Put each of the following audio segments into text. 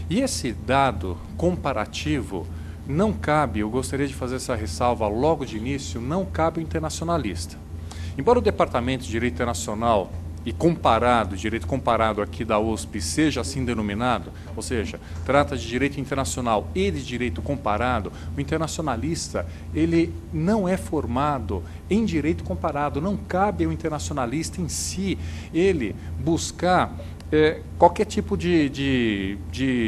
E esse dado comparativo não cabe, eu gostaria de fazer essa ressalva logo de início, não cabe ao internacionalista. Embora o Departamento de Direito Internacional e comparado, direito comparado aqui da USP, seja assim denominado, ou seja, trata de direito internacional e de direito comparado, o internacionalista, ele não é formado em direito comparado, não cabe ao internacionalista em si ele buscar qualquer tipo de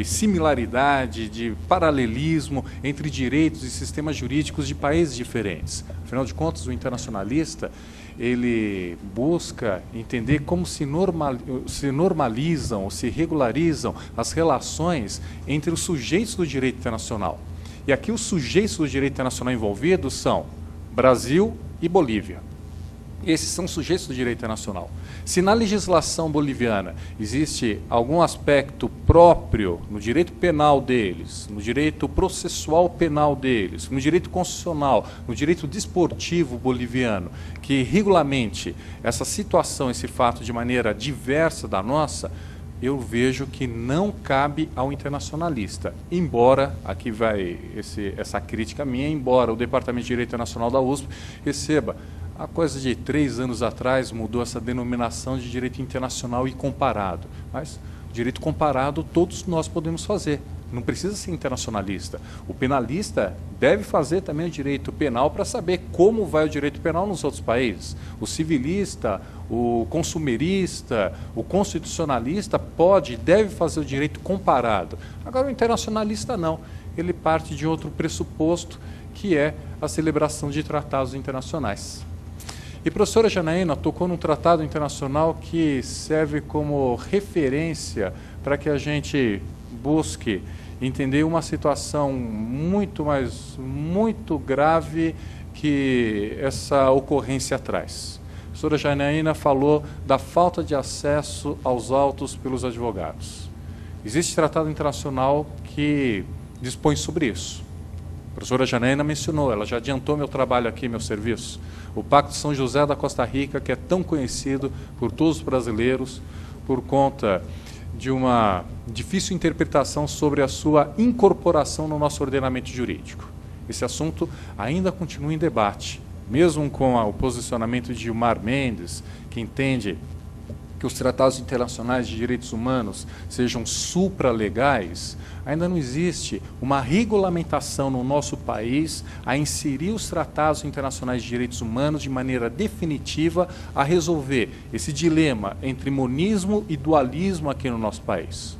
similaridade, de paralelismo entre direitos e sistemas jurídicos de países diferentes. Afinal de contas, o internacionalista ele busca entender como se normalizam, ou se regularizam as relações entre os sujeitos do direito internacional. E aqui os sujeitos do direito internacional envolvidos são Brasil e Bolívia. Esses são sujeitos do direito internacional. Se na legislação boliviana existe algum aspecto próprio no direito penal deles, no direito processual penal deles, no direito constitucional, no direito desportivo boliviano, que regulamente essa situação, esse fato de maneira diversa da nossa, eu vejo que não cabe ao internacionalista. Embora, aqui vai essa crítica minha, embora o Departamento de Direito Internacional da USP receba, há coisa de 3 anos atrás mudou essa denominação de direito internacional e comparado. Mas direito comparado todos nós podemos fazer. Não precisa ser internacionalista. O penalista deve fazer também o direito penal para saber como vai o direito penal nos outros países. O civilista, o consumerista, o constitucionalista pode e deve fazer o direito comparado. Agora o internacionalista não. Ele parte de outro pressuposto, que é a celebração de tratados internacionais. E a professora Janaína tocou num tratado internacional que serve como referência para que a gente busque entender uma situação muito grave que essa ocorrência traz. A professora Janaína falou da falta de acesso aos autos pelos advogados. Existe tratado internacional que dispõe sobre isso. A professora Janaína mencionou, ela já adiantou meu trabalho aqui, meu serviço. O Pacto de São José da Costa Rica, que é tão conhecido por todos os brasileiros, por conta de uma difícil interpretação sobre a sua incorporação no nosso ordenamento jurídico. Esse assunto ainda continua em debate, mesmo com o posicionamento de Gilmar Mendes, que entende que os tratados internacionais de direitos humanos sejam supralegais, ainda não existe uma regulamentação no nosso país a inserir os tratados internacionais de direitos humanos de maneira definitiva a resolver esse dilema entre monismo e dualismo aqui no nosso país.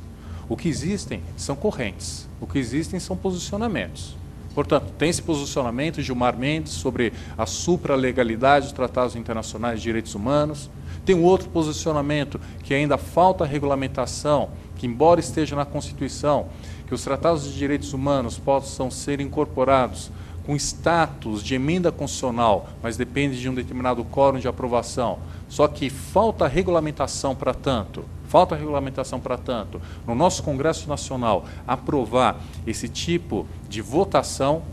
O que existem são correntes, o que existem são posicionamentos. Portanto, tem esse posicionamento de Gilmar Mendes sobre a supralegalidade dos tratados internacionais de direitos humanos. Tem um outro posicionamento que ainda falta regulamentação, que embora esteja na Constituição, que os tratados de direitos humanos possam ser incorporados com status de emenda constitucional, mas depende de um determinado quórum de aprovação. Só que falta regulamentação para tanto, no nosso Congresso Nacional aprovar esse tipo de votação.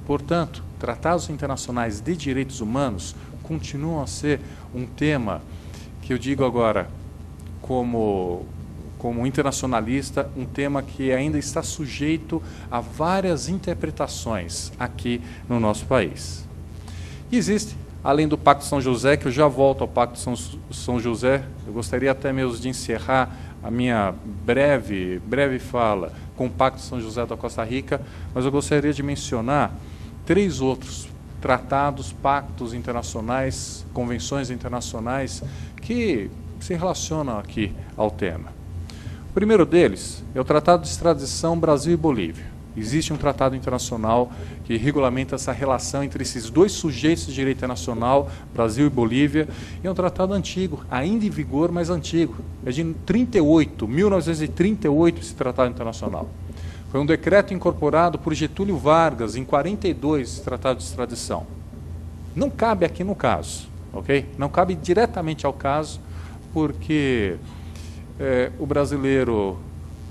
Portanto, tratados internacionais de direitos humanos continuam a ser um tema que eu digo agora como internacionalista, um tema que ainda está sujeito a várias interpretações aqui no nosso país. E existe, além do Pacto de São José, que eu já volto ao Pacto de São José, eu gostaria até mesmo de encerrar a minha breve fala com o Pacto de São José da Costa Rica, mas eu gostaria de mencionar 3 outros tratados, pactos internacionais, convenções internacionais que se relacionam aqui ao tema. O primeiro deles é o Tratado de Extradição Brasil e Bolívia. Existe um tratado internacional que regulamenta essa relação entre esses 2 sujeitos de direito internacional, Brasil e Bolívia, e é um tratado antigo, ainda em vigor, mas antigo. É de 1938 esse tratado internacional. Foi um decreto incorporado por Getúlio Vargas em 42, esse tratado de extradição. Não cabe aqui no caso, ok? Não cabe diretamente ao caso, porque o brasileiro,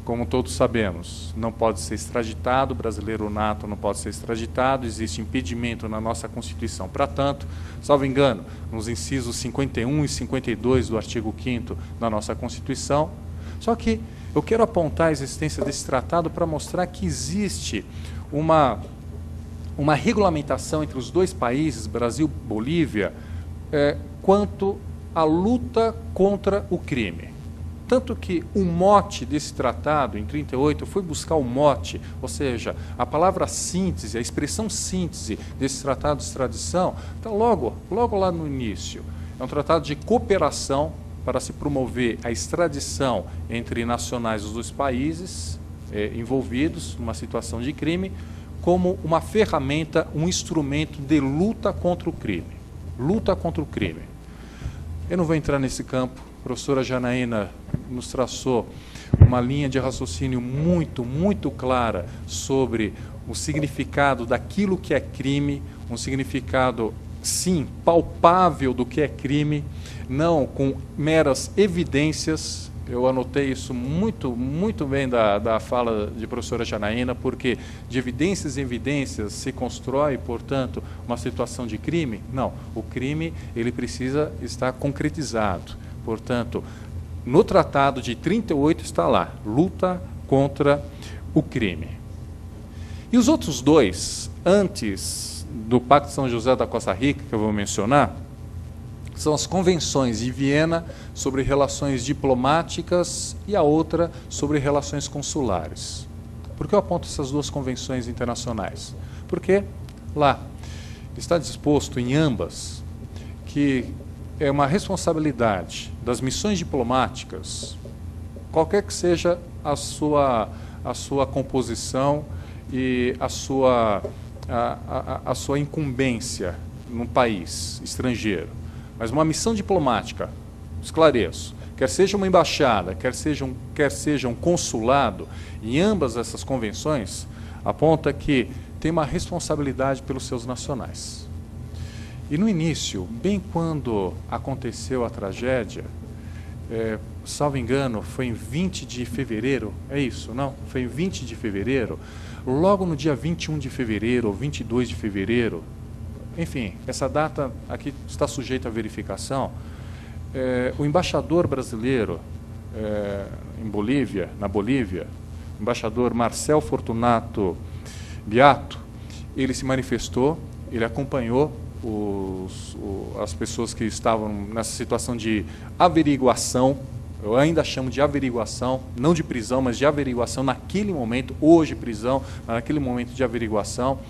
como todos sabemos, não pode ser extraditado, o brasileiro nato não pode ser extraditado, existe impedimento na nossa Constituição. Para tanto, salvo engano, nos incisos 51 e 52 do artigo 5º da nossa Constituição, Só que eu quero apontar a existência desse tratado para mostrar que existe uma regulamentação entre os dois países, Brasil e Bolívia, quanto à luta contra o crime. Tanto que o mote desse tratado, em 1938, eu fui buscar o mote, ou seja, a palavra síntese, a expressão síntese desse tratado de extradição, está logo lá no início. É um tratado de cooperação para se promover a extradição entre nacionais dos dois países envolvidos numa situação de crime, como uma ferramenta, um instrumento de luta contra o crime. Luta contra o crime. Eu não vou entrar nesse campo. A professora Janaína nos traçou uma linha de raciocínio muito clara sobre o significado daquilo que é crime, um significado, sim, palpável do que é crime, não com meras evidências. Eu anotei isso muito bem da fala de professora Janaína, porque de evidências em evidências se constrói, portanto, uma situação de crime? Não, o crime ele precisa estar concretizado. Portanto, no Tratado de 1938 está lá, luta contra o crime. E os outros dois, antes do Pacto de São José da Costa Rica, que eu vou mencionar, são as convenções de Viena sobre relações diplomáticas e a outra sobre relações consulares. Por que eu aponto essas duas convenções internacionais? Porque lá está disposto em ambas que é uma responsabilidade das missões diplomáticas, qualquer que seja a sua composição e a sua incumbência num país estrangeiro. Mas uma missão diplomática, esclareço, quer seja uma embaixada, quer seja um consulado, em ambas essas convenções, aponta que tem uma responsabilidade pelos seus nacionais. E no início, bem quando aconteceu a tragédia, salvo engano, foi em 20 de fevereiro, é isso, não? Foi em 20 de fevereiro, logo no dia 21 de fevereiro ou 22 de fevereiro, enfim, essa data aqui está sujeita à verificação, o embaixador brasileiro na Bolívia, o embaixador Marcel Fortunato Beato, ele se manifestou, ele acompanhou as pessoas que estavam nessa situação de averiguação, eu ainda chamo de averiguação, não de prisão, mas de averiguação naquele momento, hoje prisão, mas naquele momento de averiguação.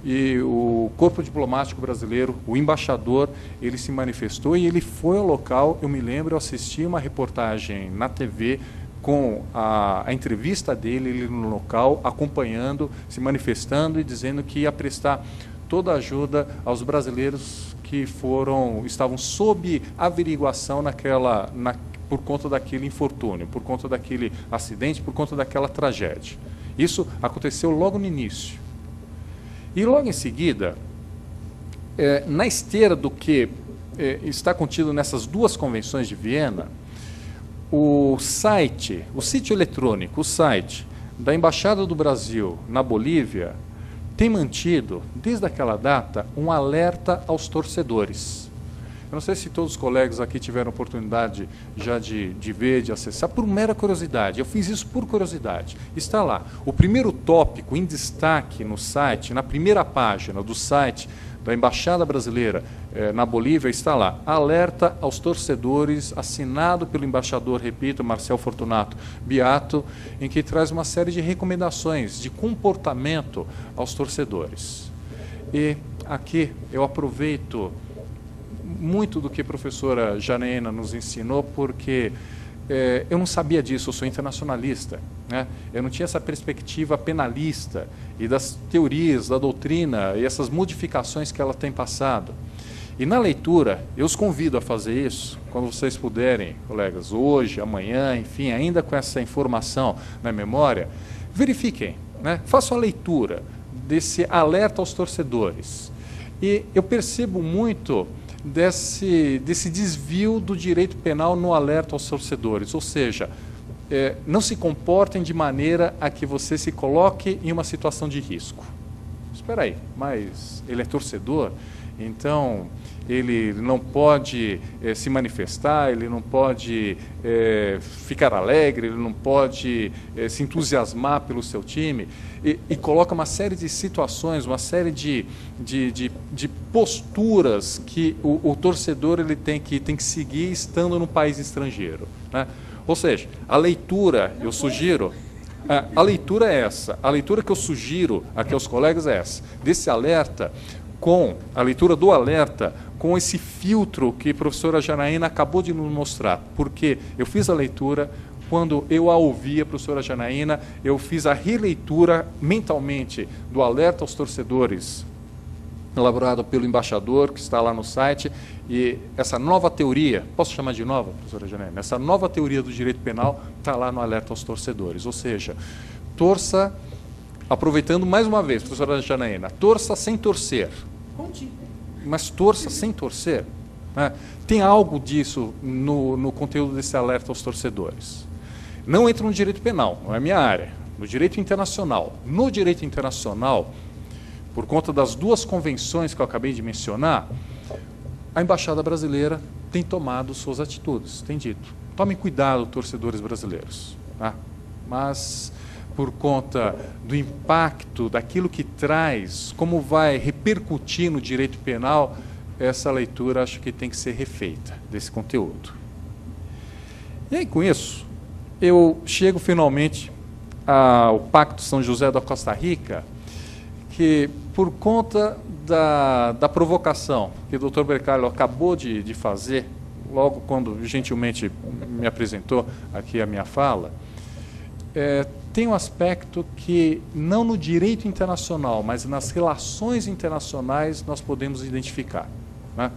E o corpo diplomático brasileiro, o embaixador, ele se manifestou e ele foi ao local. Eu me lembro, eu assisti uma reportagem na TV com a entrevista dele, ele no local, acompanhando, se manifestando e dizendo que ia prestar toda a ajuda aos brasileiros que estavam sob averiguação por conta daquele infortúnio, por conta daquele acidente, por conta daquela tragédia. Isso aconteceu logo no início. E logo em seguida, na esteira do que está contido nessas duas convenções de Viena, o site da Embaixada do Brasil na Bolívia tem mantido, desde aquela data, um alerta aos torcedores. Eu não sei se todos os colegas aqui tiveram oportunidade já de ver, de acessar, por mera curiosidade. Eu fiz isso por curiosidade. Está lá. O primeiro tópico em destaque no site, na primeira página do site da Embaixada Brasileira na Bolívia, está lá. Alerta aos torcedores, assinado pelo embaixador, repito, Marcel Fortunato Beato, em que traz uma série de recomendações de comportamento aos torcedores. E aqui eu aproveito muito do que a professora Janaína nos ensinou, porque eu não sabia disso, eu sou internacionalista, né? Eu não tinha essa perspectiva penalista e das teorias, da doutrina e essas modificações que ela tem passado. E na leitura, eu os convido a fazer isso, quando vocês puderem, colegas, hoje, amanhã, enfim, ainda com essa informação na memória, verifiquem, né? Façam a leitura desse alerta aos torcedores. E eu percebo muito desse desvio do direito penal no alerta aos torcedores, ou seja, não se comportem de maneira a que você se coloque em uma situação de risco. Espera aí, mas ele é torcedor, então ele não pode se manifestar, ele não pode ficar alegre, ele não pode se entusiasmar pelo seu time, e coloca uma série de situações, uma série de posturas que o torcedor ele tem que seguir estando no país estrangeiro, né? Ou seja, a leitura, eu sugiro, a leitura é essa, a leitura que eu sugiro aqui aos colegas é essa, desse alerta, com a leitura do alerta, com esse filtro que a professora Janaína acabou de nos mostrar, porque eu fiz a leitura, quando eu a ouvi, a professora Janaína, eu fiz a releitura mentalmente do alerta aos torcedores, elaborado pelo embaixador, que está lá no site, e essa nova teoria, posso chamar de nova, professora Janaína? Essa nova teoria do direito penal está lá no alerta aos torcedores, ou seja, torça, aproveitando mais uma vez, professora Janaína, torça sem torcer. Mas torça sem torcer, né? Tem algo disso no conteúdo desse alerta aos torcedores. Não entra no direito penal, não é minha área, no direito internacional. No direito internacional, por conta das duas convenções que eu acabei de mencionar, a Embaixada Brasileira tem tomado suas atitudes, tem dito, tomem cuidado, torcedores brasileiros, tá? Mas por conta do impacto, daquilo que traz, como vai repercutir no direito penal, essa leitura acho que tem que ser refeita desse conteúdo. E aí, com isso, eu chego finalmente ao Pacto São José da Costa Rica, que por conta da provocação que o doutor Bercalho acabou de fazer, logo quando gentilmente me apresentou aqui a minha fala, tem um aspecto que não no direito internacional, mas nas relações internacionais nós podemos identificar, né?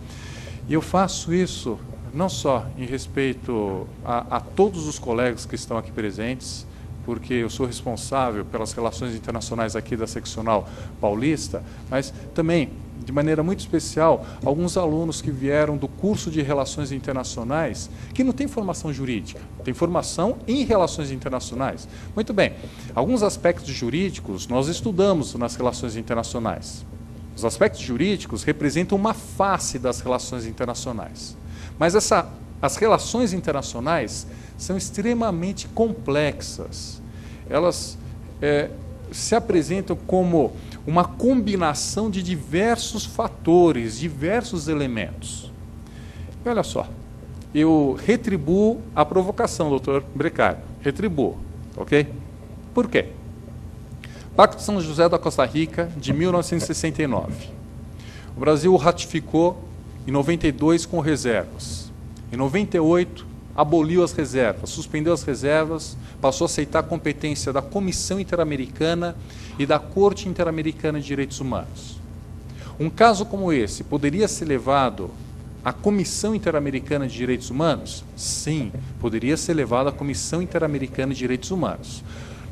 E eu faço isso não só em respeito a todos os colegas que estão aqui presentes, porque eu sou responsável pelas relações internacionais aqui da Seccional Paulista, mas também, de maneira muito especial, alguns alunos que vieram do curso de Relações Internacionais, que não têm formação jurídica, tem formação em Relações Internacionais. Muito bem, alguns aspectos jurídicos nós estudamos nas relações internacionais. Os aspectos jurídicos representam uma face das relações internacionais. Mas as relações internacionais são extremamente complexas. Elas se apresentam como uma combinação de diversos fatores, diversos elementos. E olha só, eu retribuo a provocação, doutor Brecário, retribuo, ok? Por quê? Pacto São José da Costa Rica, de 1969. O Brasil o ratificou em 92 com reservas. Em 98, aboliu as reservas, suspendeu as reservas, passou a aceitar a competência da Comissão Interamericana e da Corte Interamericana de Direitos Humanos. Um caso como esse poderia ser levado à Comissão Interamericana de Direitos Humanos? Sim, poderia ser levado à Comissão Interamericana de Direitos Humanos.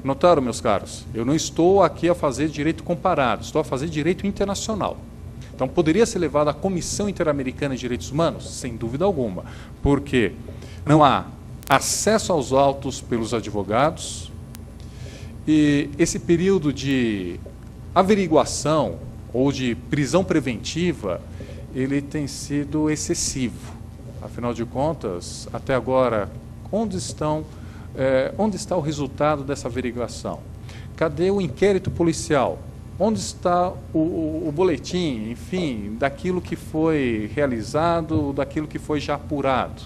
Notaram, meus caros? Eu não estou aqui a fazer direito comparado, estou a fazer direito internacional. Então, poderia ser levado à Comissão Interamericana de Direitos Humanos? Sem dúvida alguma, porque não há acesso aos autos pelos advogados e esse período de averiguação ou de prisão preventiva, ele tem sido excessivo. Afinal de contas, até agora, onde está o resultado dessa averiguação? Cadê o inquérito policial? Onde está o boletim, enfim, daquilo que foi realizado, daquilo que foi já apurado?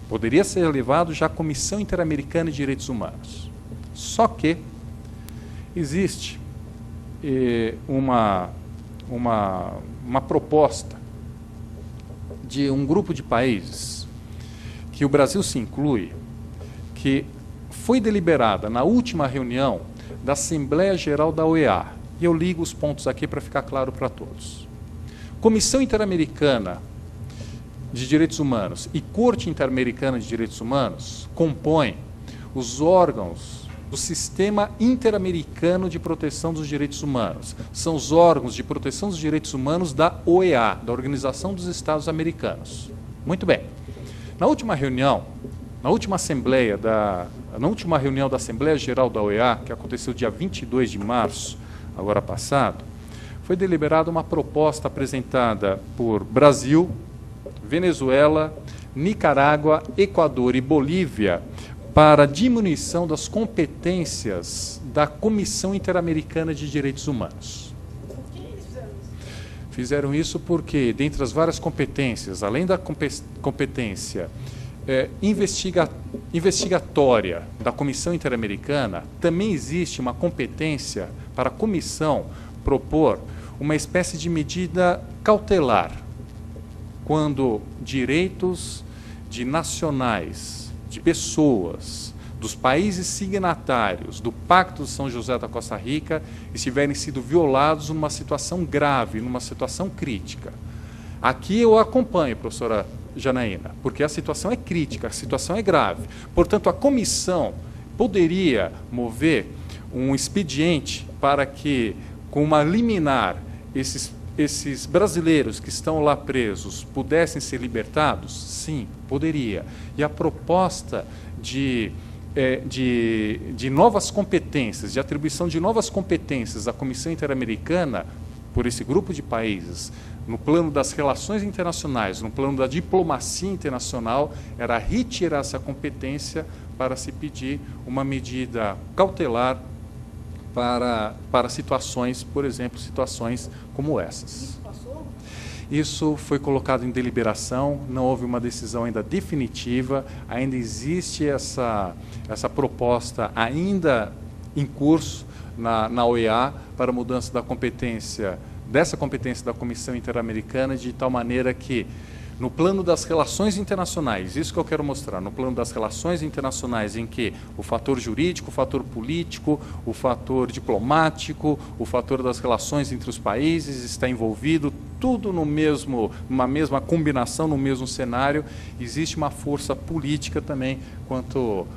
Poderia ser levado já à Comissão Interamericana de Direitos Humanos. Só que existe uma proposta de um grupo de países que o Brasil se inclui, que foi deliberada na última reunião da Assembleia Geral da OEA. E eu ligo os pontos aqui para ficar claro para todos. Comissão Interamericana de Direitos Humanos e Corte Interamericana de Direitos Humanos compõem os órgãos do Sistema Interamericano de Proteção dos Direitos Humanos. São os órgãos de proteção dos direitos humanos da OEA, da Organização dos Estados Americanos. Muito bem. Na última reunião, na última reunião da Assembleia Geral da OEA, que aconteceu dia 22 de março, agora passado, foi deliberada uma proposta apresentada por Brasil, Venezuela, Nicarágua, Equador e Bolívia para a diminuição das competências da Comissão Interamericana de Direitos Humanos. Por que eles fizeram isso? Fizeram isso porque, dentre as várias competências, além da competência investigatória da Comissão Interamericana, também existe uma competência para a comissão propor uma espécie de medida cautelar quando direitos de nacionais, de pessoas, dos países signatários do Pacto de São José da Costa Rica estiverem sido violados numa situação grave, numa situação crítica. Aqui eu acompanho, professora Janaína, porque a situação é crítica, a situação é grave. Portanto, a comissão poderia mover um expediente para que, com uma liminar, esses brasileiros que estão lá presos pudessem ser libertados? Sim, poderia. E a proposta de novas competências, de atribuição de novas competências à Comissão Interamericana, por esse grupo de países, no plano das relações internacionais, no plano da diplomacia internacional, era retirar essa competência para se pedir uma medida cautelar para situações, por exemplo, situações como essas. Isso passou? Isso foi colocado em deliberação, não houve uma decisão ainda definitiva, ainda existe essa proposta ainda em curso na OEA para mudança da competência, dessa competência da Comissão Interamericana, de tal maneira que, no plano das relações internacionais, isso que eu quero mostrar, no plano das relações internacionais, em que o fator jurídico, o fator político, o fator diplomático, o fator das relações entre os países está envolvido, tudo numa mesma combinação, no mesmo cenário, existe uma força política também quanto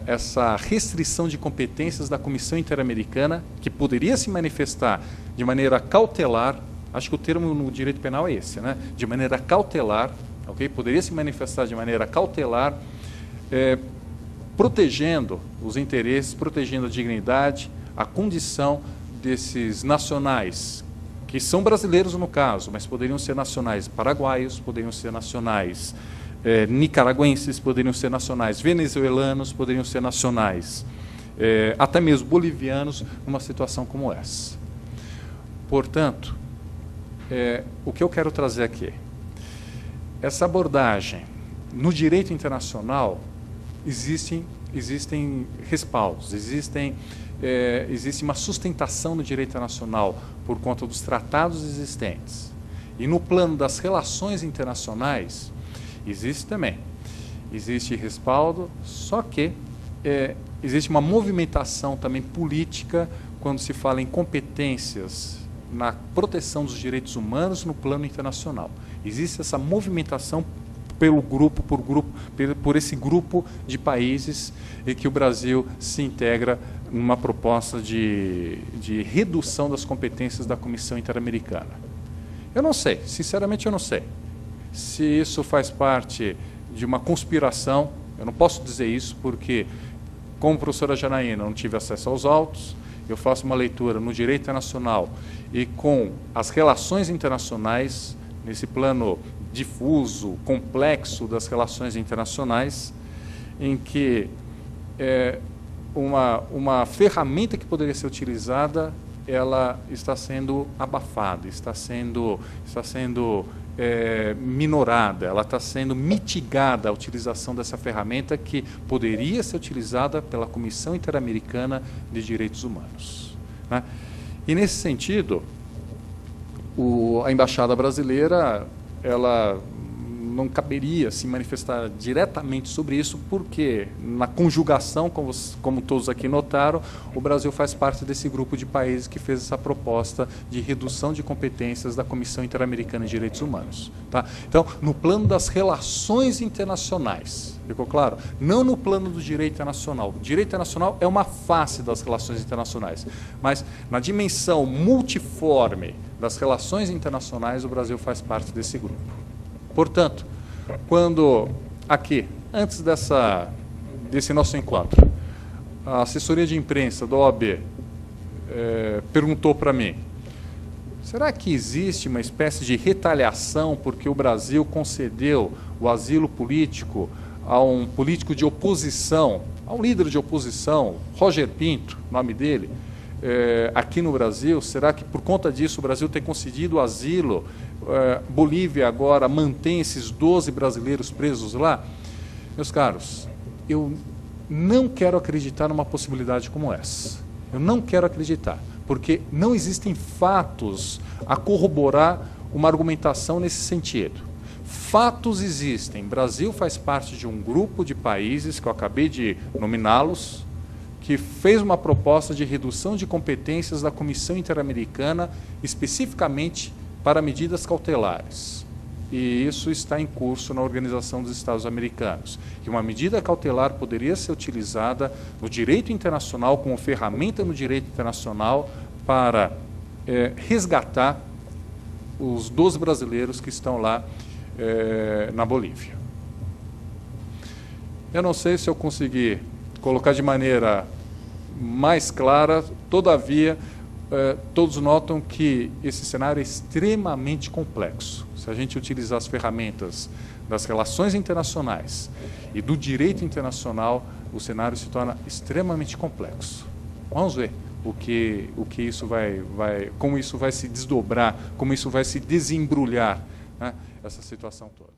essa restrição de competências da Comissão Interamericana, que poderia se manifestar de maneira cautelar. Acho que o termo no direito penal é esse, né? De maneira cautelar, ok? Poderia se manifestar de maneira cautelar, protegendo os interesses, protegendo a dignidade, a condição desses nacionais, que são brasileiros no caso, mas poderiam ser nacionais paraguaios, poderiam ser nacionais nicaragüenses, poderiam ser nacionais venezuelanos, poderiam ser nacionais até mesmo bolivianos, numa situação como essa. Portanto, o que eu quero trazer aqui, essa abordagem no direito internacional, existem respaldos, existe uma sustentação no direito internacional por conta dos tratados existentes. E no plano das relações internacionais, existe respaldo, só que existe uma movimentação também política quando se fala em competências na proteção dos direitos humanos no plano internacional. Existe essa movimentação por esse grupo de países em que o Brasil se integra numa proposta de redução das competências da Comissão Interamericana. Eu não sei, sinceramente eu não sei, se isso faz parte de uma conspiração. Eu não posso dizer isso porque, como professora Janaína, não tive acesso aos autos, eu faço uma leitura no direito internacional e com as relações internacionais, nesse plano difuso, complexo das relações internacionais, em que uma ferramenta que poderia ser utilizada, ela está sendo abafada, está sendo minorada, ela está sendo mitigada a utilização dessa ferramenta que poderia ser utilizada pela Comissão Interamericana de Direitos Humanos, né? E nesse sentido, a Embaixada Brasileira, ela não caberia se manifestar diretamente sobre isso, porque na conjugação, como todos aqui notaram, o Brasil faz parte desse grupo de países que fez essa proposta de redução de competências da Comissão Interamericana de Direitos Humanos. Tá? Então, no plano das relações internacionais, ficou claro? Não no plano do direito internacional. O direito internacional é uma face das relações internacionais, mas na dimensão multiforme das relações internacionais, o Brasil faz parte desse grupo. Portanto, quando aqui, antes desse nosso encontro, a assessoria de imprensa da OAB perguntou para mim Será que existe uma espécie de retaliação porque o Brasil concedeu o asilo político a um político de oposição, a um líder de oposição, Roger Pinto, nome dele, aqui no Brasil? Será que por conta disso o Brasil tem concedido asilo? Bolívia agora mantém esses 12 brasileiros presos lá? Meus caros, eu não quero acreditar numa possibilidade como essa. Eu não quero acreditar, porque não existem fatos a corroborar uma argumentação nesse sentido. Fatos existem. O Brasil faz parte de um grupo de países, que eu acabei de nominá-los, que fez uma proposta de redução de competências da Comissão Interamericana, especificamente para medidas cautelares. E isso está em curso na Organização dos Estados Americanos. E uma medida cautelar poderia ser utilizada no direito internacional, como ferramenta no direito internacional, para resgatar os 12 brasileiros que estão lá na Bolívia. Eu não sei se eu consegui colocar de maneira mais clara, todavia, todos notam que esse cenário é extremamente complexo. Se a gente utilizar as ferramentas das relações internacionais e do direito internacional, o cenário se torna extremamente complexo. Vamos ver como isso vai se desdobrar, como isso vai se desembrulhar, né, essa situação toda.